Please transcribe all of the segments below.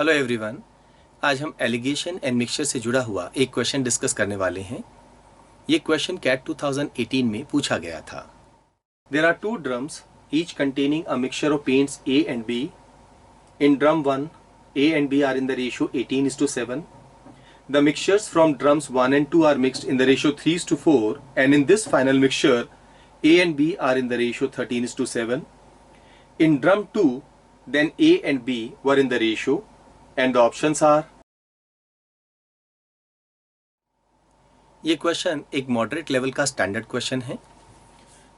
Hello everyone. आज हम allegation and mixture से जुड़ा हुआ एक क्वेश्चन डिस्कस करने वाले हैं। ये क्वेश्चन कैट 2018 में पूछा गया था। There are two drums each containing a mixture of paints A and B. In drum 1 A and B are in the ratio 18:7. The mixtures from drums 1 and 2 are mixed in the ratio 3:4, and in this final mixture A and B are in the ratio 13:7. In drum 2 then A and B were in the ratio, and the options are। ये question एक moderate level का standard question है।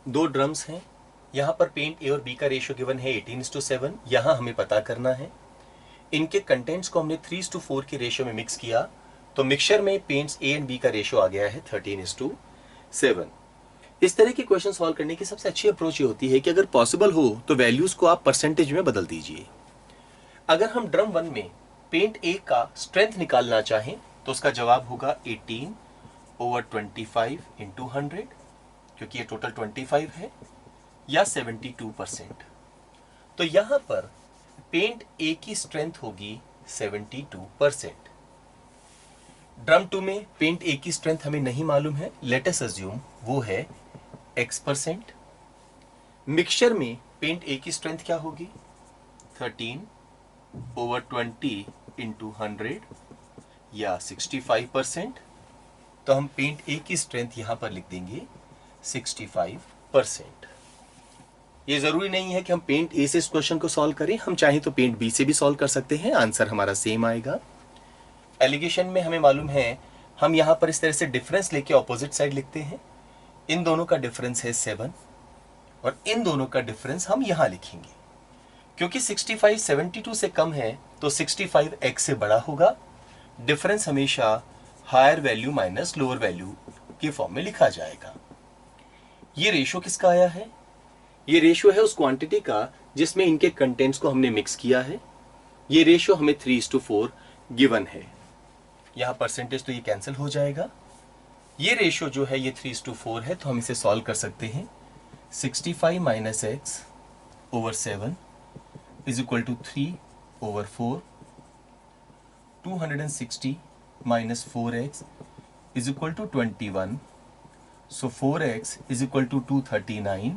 दो drums हैं, यहाँ पर paint ए और B का रेशियो गिवन है 18:7। यहाँ हमें पता करना है इनके कंटेंट्स को हमने 3:4 के रेशियो में मिक्स किया तो मिक्सचर में पेंट्स ए एंड बी का रेशियो आ गया है 13:7। इस तरह के क्वेश्चन सॉल्व करने की सबसे अच्छी अप्रोच ये होती है कि अगर पॉसिबल हो तो वैल्यूज को आप परसेंटेज में बदल दीजिए। अगर हम ड्रम 1 में पेंट ए का स्ट्रेंथ निकालना चाहें तो उसका जवाब होगा 18/25 × 100, क्योंकि ये टोटल 25 है, या 72%। तो यहां पर पेंट ए की स्ट्रेंथ होगी 72%। ड्रम 2 में पेंट ए की स्ट्रेंथ हमें नहीं मालूम है, लेट अस अज्यूम वो है X%। मिक्सचर में पेंट ए की स्ट्रेंथ क्या होगी 13/20 × 100, या 65%। तो हम पेंट ए की स्ट्रेंथ यहां पर लिख देंगे 65%। ये जरूरी नहीं है कि हम पेंट ए से इस क्वेश्चन को सॉल्व करें, हम चाहें तो पेंट बी से भी सॉल्व कर सकते हैं, आंसर हमारा सेम आएगा। एलिगेशन में हमें मालूम है हम यहां पर इस तरह से डिफरेंस लेके ऑपोजिट साइड लिखते हैं। इन दोनों का डिफरेंस है 7 और इन दोनों का डिफरेंस हम यहां लिखेंगे। क्योंकि 65 72 से कम है तो 65 x से बड़ा होगा। डिफरेंस हमेशा higher value minus lower value के फॉर्म में लिखा जाएगा। ये रेशियो किसका आया है? ये रेशियो है उस क्वांटिटी का जिसमें इनके कंटेंट्स को हमने मिक्स किया है। ये रेशियो हमें 3:4 गिवन है। यहां परसेंटेज तो ये कैंसिल हो जाएगा। ये रेशियो जो है ये 3:4 है, तो हम इसे सॉल्व कर सकते हैं। 65 - x/7 is equal to 3/4। 260 - 4x is equal to 21। So 4x is equal to 239।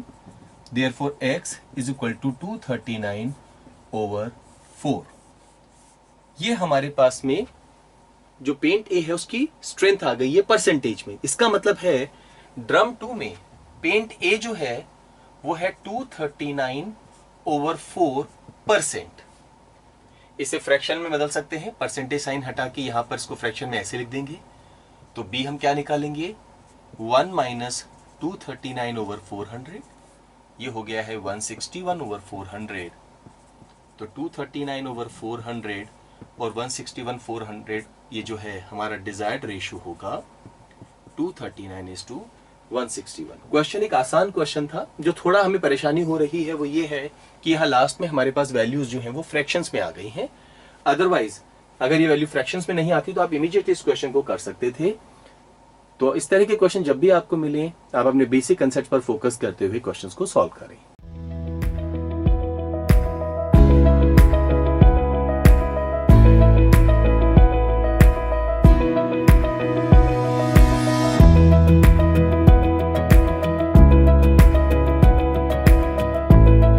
Therefore x is equal to 239/4। ये हमारे पास में जो पेंट ए है उसकी स्ट्रेंथ आ गई है परसेंटेज में। इसका मतलब है ड्रम 2 में पेंट ए जो है वो है 239/4%। इसे फ्रैक्शन में बदल सकते हैं, परसेंटेज साइन हटा के यहां पर इसको फ्रैक्शन में ऐसे लिख देंगे। तो बी हम क्या निकालेंगे 1 - 239/400। ये हो गया है 161/400। तो 239/400 और 161/400 ये जो है हमारा डिजायर्ड रेशियो होगा 239:161। क्वेश्चन एक आसान क्वेश्चन था। जो थोड़ा हमें परेशानी हो रही है वो ये है कि यहाँ लास्ट में हमारे पास वैल्यूज जो हैं वो फ्रैक्शंस में आ गई हैं। अदरवाइज अगर ये वैल्यू फ्रैक्शंस में नहीं आती तो आप इमीडिएटली इस क्वेश्चन को कर सकते थे। तो इस तरह के क्वेश्चन जब भी आपको मिले आप अपने बेसिक कंसेप्ट पर फोकस करते हुए क्वेश्चंस को सॉल्व करें।